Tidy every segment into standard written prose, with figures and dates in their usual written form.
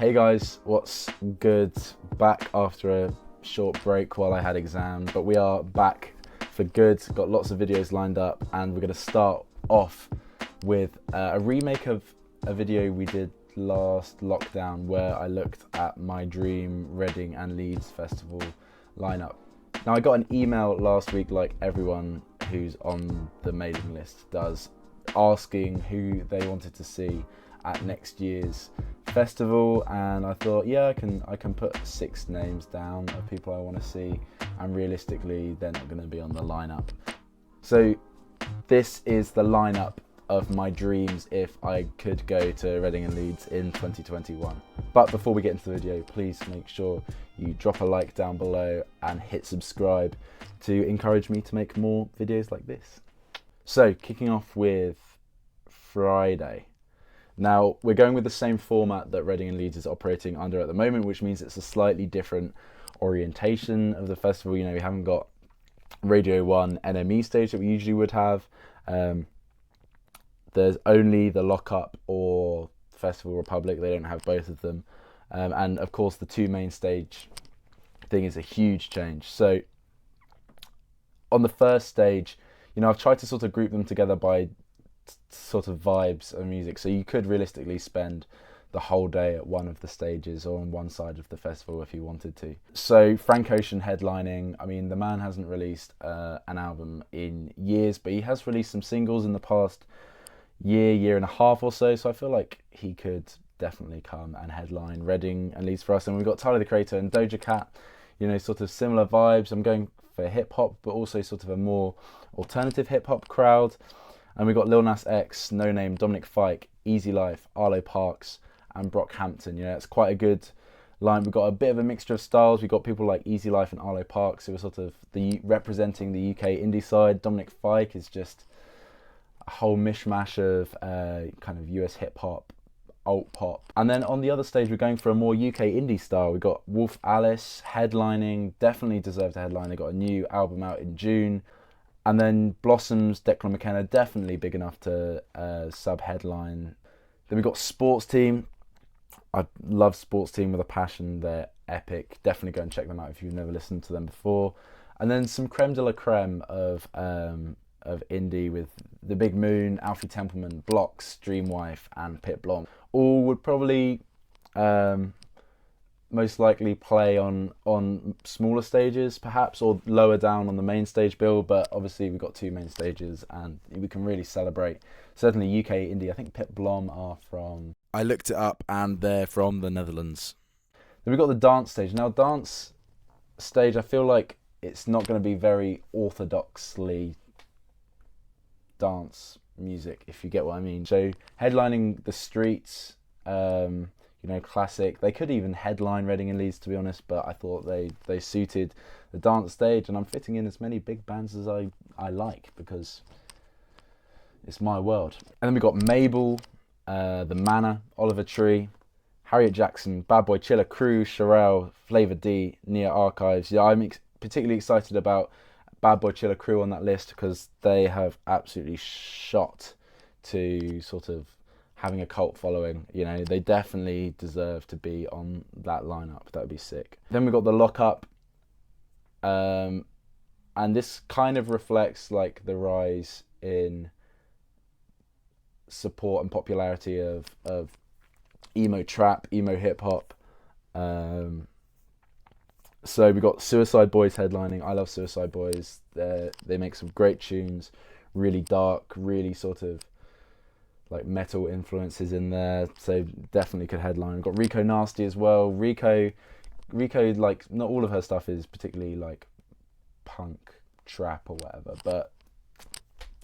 Hey guys, what's good? Back after a short break while I had exam, but we are back for good. Got lots of videos lined up, and we're going to start off with a remake of a video we did last lockdown where I looked at my dream Reading and Leeds festival lineup. Now I got an email last week, like everyone who's on the mailing list does, asking who they wanted to see at next year's festival, and I thought, yeah, I can put 6 names down of people I want to see, and realistically they're not going to be on the lineup. So this is the lineup of my dreams if I could go to Reading and Leeds in 2021. But before we get into the video, please make sure you drop a like down below and hit subscribe to encourage me to make more videos like this. So kicking off with Friday. Now, we're going with the same format that Reading and Leeds is operating under at the moment, which means it's a slightly different orientation of the festival. You know, we haven't got Radio 1 NME stage that we usually would have. There's only the Lockup or Festival Republic. They don't have both of them. And of course, the 2 main stage thing is a huge change. So on the first stage, you know, I've tried to sort of group them together by sort of vibes of music, so you could realistically spend the whole day at one of the stages or on one side of the festival if you wanted to. So Frank Ocean headlining. I mean, the man hasn't released an album in years, but he has released some singles in the past year and a half or so, so I feel like he could definitely come and headline Reading and Leeds for us. And we've got Tyler the Creator and Doja Cat, you know, sort of similar vibes. I'm going for hip hop, but also sort of a more alternative hip hop crowd. And we've got Lil Nas X, No Name, Dominic Fike, Easy Life, Arlo Parks, and Brockhampton. You know, it's quite a good line. We've got a bit of a mixture of styles. We've got people like Easy Life and Arlo Parks who are sort of representing the UK indie side. Dominic Fike is just a whole mishmash of kind of US hip hop, alt pop. And then on the other stage, we're going for a more UK indie style. We've got Wolf Alice headlining, definitely deserve to headline. They got a new album out in June. And then Blossoms, Declan McKenna, definitely big enough to sub-headline. Then we've got Sports Team. I love Sports Team with a passion. They're epic. Definitely go and check them out if you've never listened to them before. And then some creme de la creme of indie with The Big Moon, Alfie Templeman, Blocks, Dreamwife, and Pit Blom. All would probably most likely play on smaller stages perhaps, or lower down on the main stage bill, but obviously we've got 2 main stages and we can really celebrate. Certainly UK indie. I think Pit Blom are from, I looked it up, and they're from the Netherlands. Then we've got the dance stage. Now dance stage, I feel like it's not going to be very orthodoxly dance music, if you get what I mean. So headlining the Streets, you know, classic. They could even headline Reading and Leeds, to be honest, but I thought they suited the dance stage, and I'm fitting in as many big bands as I like because it's my world. And then we got Mabel, The Manor, Oliver Tree, Harriet Jackson, Bad Boy Chiller, Crew, Sherelle, Flavor D, Nia Archives. Yeah, I'm particularly excited about Bad Boy Chiller Crew on that list because they have absolutely shot to sort of having a cult following. You know, they definitely deserve to be on that lineup. That would be sick. Then we've got the Lockup, and this kind of reflects like the rise in support and popularity of emo trap, emo hip hop. So we got Suicide Boys headlining. I love Suicide Boys. They make some great tunes, really dark, really sort of like metal influences in there, so definitely could headline. We've got Rico Nasty as well. Rico, like, not all of her stuff is particularly like punk trap or whatever, but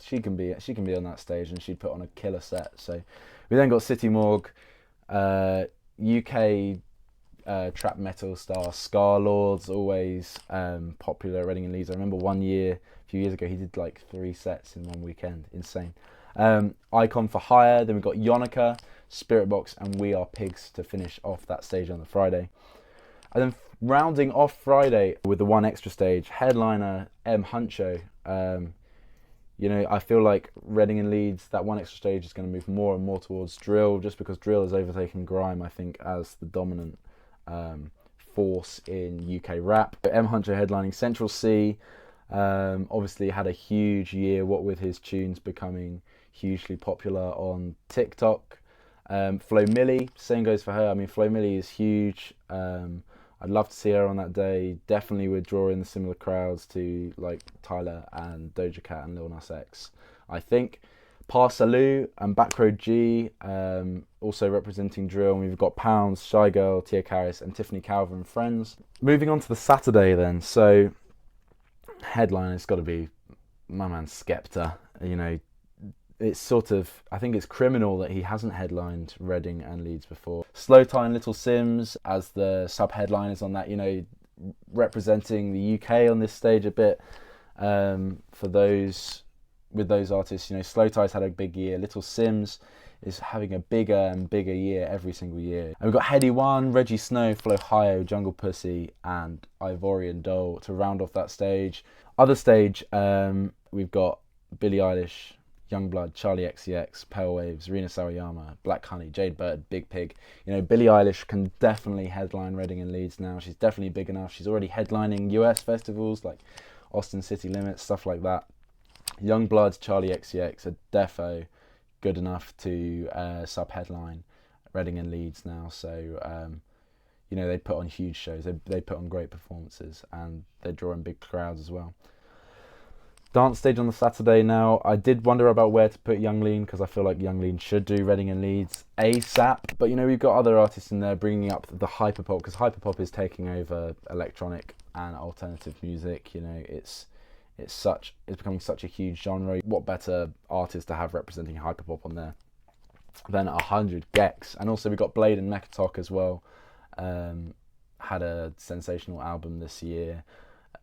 she can be on that stage and she'd put on a killer set. So we then got City Morgue, UK trap metal star Scar Lords, always popular at Reading and Leeds. I remember one year, a few years ago, he did like 3 sets in one weekend. Insane. Icon for Hire. Then we've got Yonica, Spirit Box, and We Are Pigs to finish off that stage on the Friday. And then rounding off Friday with the one extra stage, headliner M Huncho. You know, I feel like Reading and Leeds, that one extra stage is going to move more and more towards drill, just because drill has overtaken grime, I think, as the dominant force in UK rap. M Huncho headlining Central C, obviously had a huge year, what with his tunes becoming hugely popular on TikTok. Flo Milli, same goes for her. I mean, Flo Milli is huge. I'd love to see her on that day. Definitely would draw in the similar crowds to like Tyler and Doja Cat and Lil Nas X. I think Parsaloo and Backroad G, also representing drill. And we've got Pounds, Shy Girl, Tia Karis, and Tiffany Calver and friends. Moving on to the Saturday then. So headline has got to be my man Skepta. You know, it's sort of, I think it's criminal that he hasn't headlined Reading and Leeds before. Slow Tie and Little Sims as the sub-headliners on that, you know, representing the UK on this stage a bit. For those, with those artists, you know, Slow Tie's had a big year. Little Sims is having a bigger and bigger year every single year. And we've got Heady One, Reggie Snow, Flo Hio, Jungle Pussy, and Ivorian Doll to round off that stage. Other stage, we've got Billie Eilish, Youngblood, Charlie XCX, Pale Waves, Rina Sawayama, Black Honey, Jade Bird, Big Pig. You know, Billie Eilish can definitely headline Reading and Leeds now. She's definitely big enough. She's already headlining US festivals like Austin City Limits, stuff like that. Youngblood, Charlie XCX are defo good enough to sub-headline Reading and Leeds now. So, you know, they put on huge shows. They put on great performances, and they're drawing big crowds as well. Dance stage on the Saturday now. I did wonder about where to put Young Lean, because I feel like Young Lean should do Reading and Leeds ASAP. But, you know, we've got other artists in there bringing up the hyperpop, because hyperpop is taking over electronic and alternative music. You know, it's becoming such a huge genre. What better artist to have representing hyperpop on there than 100 Gex? And also we've got Blade and Mekatok as well. Had a sensational album this year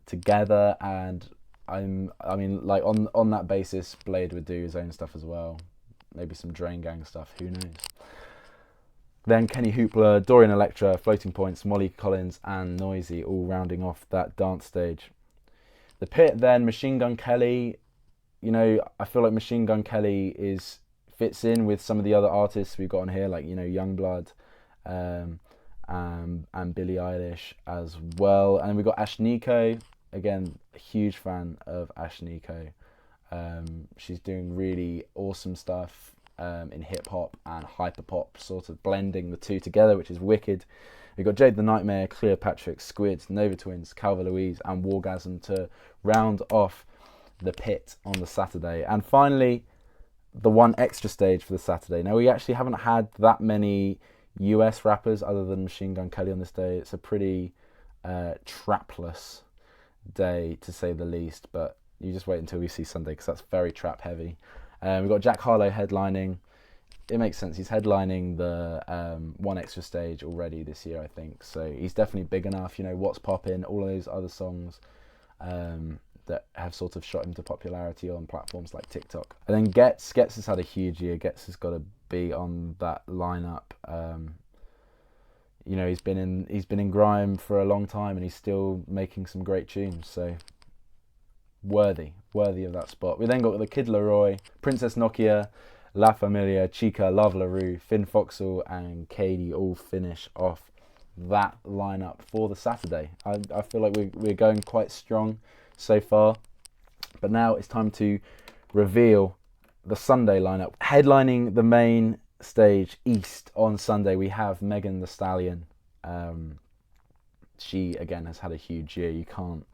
together, and I mean, like on that basis, Blade would do his own stuff as well. Maybe some Drain Gang stuff, who knows. Then Kenny Hoopla, Dorian Electra, Floating Points, Molly Collins, and Noisy all rounding off that dance stage. The pit then, Machine Gun Kelly. You know, I feel like Machine Gun Kelly fits in with some of the other artists we've got on here, like, you know, Youngblood, and Billie Eilish as well. And we've got Ashniko. Again, a huge fan of Ashniko. She's doing really awesome stuff in hip hop and hyperpop, sort of blending the two together, which is wicked. We've got Jade the Nightmare, Cleopatra, Squid, Nova Twins, Calva Louise, and Wargasm to round off the pit on the Saturday. And finally, the one extra stage for the Saturday. Now, we actually haven't had that many US rappers other than Machine Gun Kelly on this day. It's a pretty trapless day, to say the least, but you just wait until we see Sunday, because that's very trap heavy. We've got Jack Harlow headlining. It makes sense. He's headlining the one extra stage already this year, I think. So he's definitely big enough. You know, What's Poppin', all of those other songs that have sort of shot him to popularity on platforms like TikTok. And then Getz has had a huge year. Getz has got to be on that lineup. You know, he's been in grime for a long time, and he's still making some great tunes. So worthy of that spot. We then got the Kid Laroi, Princess Nokia, La Familia, Chica, Love LaRue, Finn Foxhall, and Katie all finish off that lineup for the Saturday. I feel like we're going quite strong so far, but now it's time to reveal the Sunday lineup. Headlining the main stage East on Sunday, we have Megan Thee Stallion. She again has had a huge year. You can't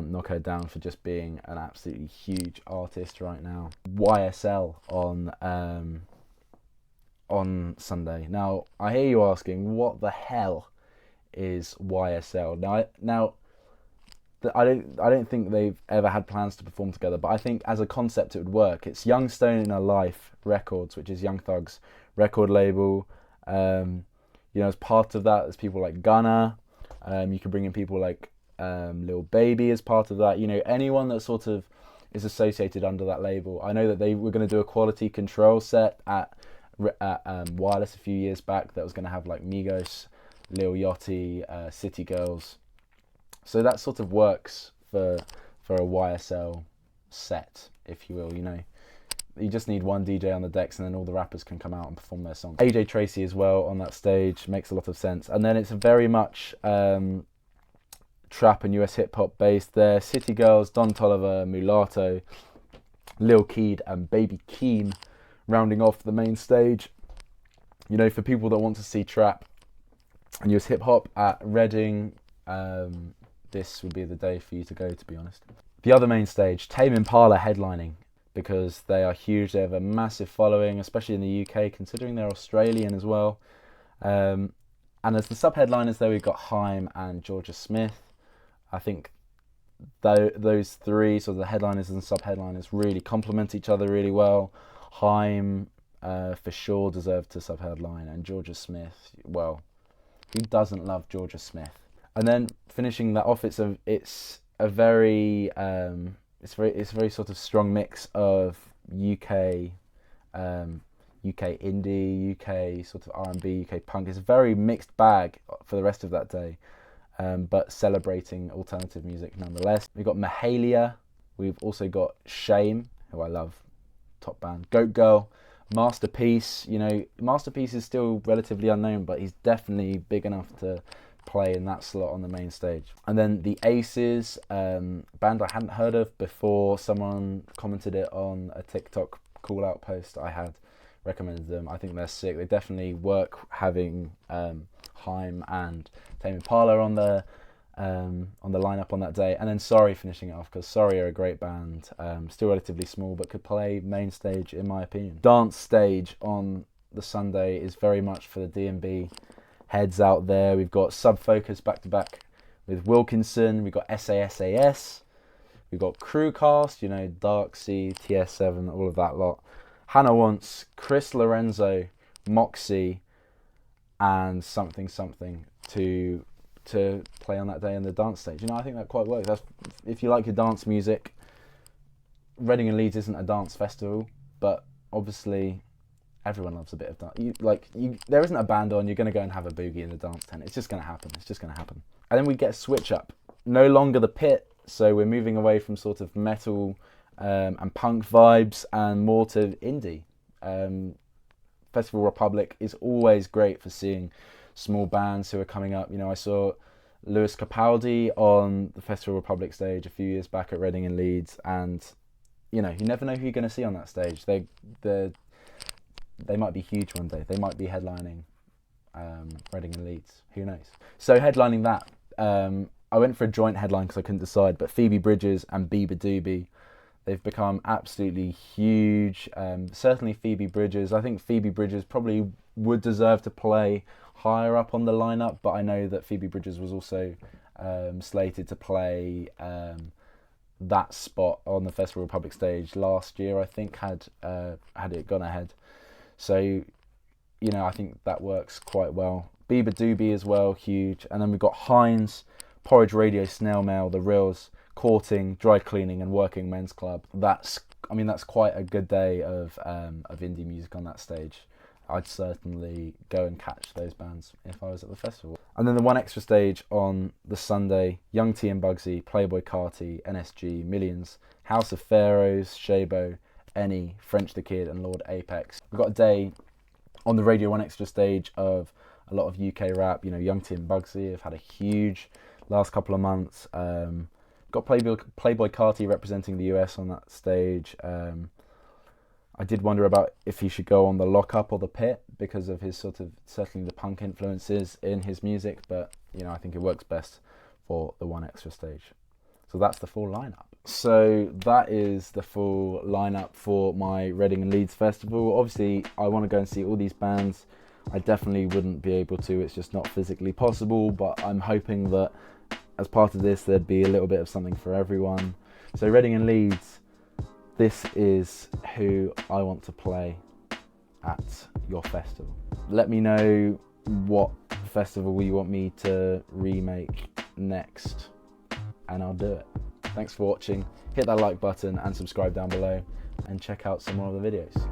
knock her down for just being an absolutely huge artist right now. YSL on Sunday. Now, I hear you asking, what the hell is YSL? Now, I don't think they've ever had plans to perform together, but I think as a concept it would work. It's Young Stone in Her Life Records, which is Young Thug's record label. You know, as part of that, there's people like Gunna. You can bring in people like Lil Baby as part of that. You know, anyone that sort of is associated under that label. I know that they were going to do a quality control set at Wireless a few years back that was going to have like Migos, Lil Yachty, City Girls. So that sort of works for a YSL set if you will, you know. You just need one DJ on the decks and then all the rappers can come out and perform their songs. AJ Tracey as well on that stage makes a lot of sense. And then it's very much trap and US hip hop based there. City Girls, Don Toliver, Mulatto, Lil Keed and Baby Keem rounding off the main stage. You know, for people that want to see trap and US hip hop at Reading, this would be the day for you to go, to be honest. The other main stage, Tame Impala headlining, because they are huge. They have a massive following, especially in the UK, considering they're Australian as well. And as the sub-headliners there, we've got Haim and Georgia Smith. I think those three, so the headliners and sub-headliners, really complement each other really well. Haim, for sure, deserved to sub-headline, and Georgia Smith, well, who doesn't love Georgia Smith? And then finishing that off, it's a very sort of strong mix of UK indie, UK sort of R&B, UK punk. It's a very mixed bag for the rest of that day, but celebrating alternative music nonetheless. We've got Mahalia, we've also got Shame, who I love, top band, Goat Girl, Masterpiece. You know, Masterpiece is still relatively unknown, but he's definitely big enough to play in that slot on the main stage. And then the Aces, band I hadn't heard of before. Someone commented it on a TikTok call out post I had, recommended them. I think they're sick. They definitely work having Haim and Tame Impala on the lineup on that day. And then Sorry finishing it off, because Sorry are a great band, still relatively small, but could play main stage in my opinion. Dance stage on the Sunday is very much for the D&B heads out there. We've got Sub Focus back to back with Wilkinson. We've got SAS, we've got Crewcast, you know, Darksea, TS7, all of that lot. Hannah Wants, Chris Lorenzo, Moxie, and something to play on that day on the dance stage. You know, I think that quite works. That's, if you like your dance music, Reading and Leeds isn't a dance festival, but obviously everyone loves a bit of dance. There isn't a band on, you're going to go and have a boogie in the dance tent. It's just going to happen. And then we get a switch up. No longer the pit, so we're moving away from sort of metal and punk vibes and more to indie. Festival Republic is always great for seeing small bands who are coming up. You know, I saw Lewis Capaldi on the Festival Republic stage a few years back at Reading and Leeds, and you know, you never know who you're going to see on that stage. They might be huge one day. They might be headlining Reading and Leeds. Who knows? So headlining that, I went for a joint headline because I couldn't decide, but Phoebe Bridgers and Bieber Doobie, they've become absolutely huge. Certainly Phoebe Bridgers. I think Phoebe Bridgers probably would deserve to play higher up on the lineup, but I know that Phoebe Bridgers was also slated to play that spot on the Festival Republic stage last year, I think, had it gone ahead. So, you know, I think that works quite well. Bieber Doobie as well, huge. And then we've got Hines, Porridge Radio, Snail Mail, The Reels, Courting, Dry Cleaning and Working Men's Club. That's quite a good day of indie music on that stage. I'd certainly go and catch those bands if I was at the festival. And then the one extra stage on the Sunday, Young T and Bugsy, Playboy Carti, NSG, Millions, House of Pharaohs, Shabo, Any, French the Kid and Lord Apex. We've got a day on the Radio 1 extra stage of a lot of UK rap. You know, Young T and Bugsy have had a huge last couple of months. Got Playboy Carti representing the US on that stage. I did wonder about if he should go on the Lockup or the Pit because of his sort of, certainly the punk influences in his music, but you know, I think it works best for the one extra stage. So that's the full lineup. So that is the full lineup for my Reading and Leeds festival. Obviously, I want to go and see all these bands. I definitely wouldn't be able to, it's just not physically possible, but I'm hoping that as part of this, there'd be a little bit of something for everyone. So Reading and Leeds, this is who I want to play at your festival. Let me know what festival you want me to remake next, and I'll do it. Thanks for watching. Hit that like button and subscribe down below, and check out some more of the videos.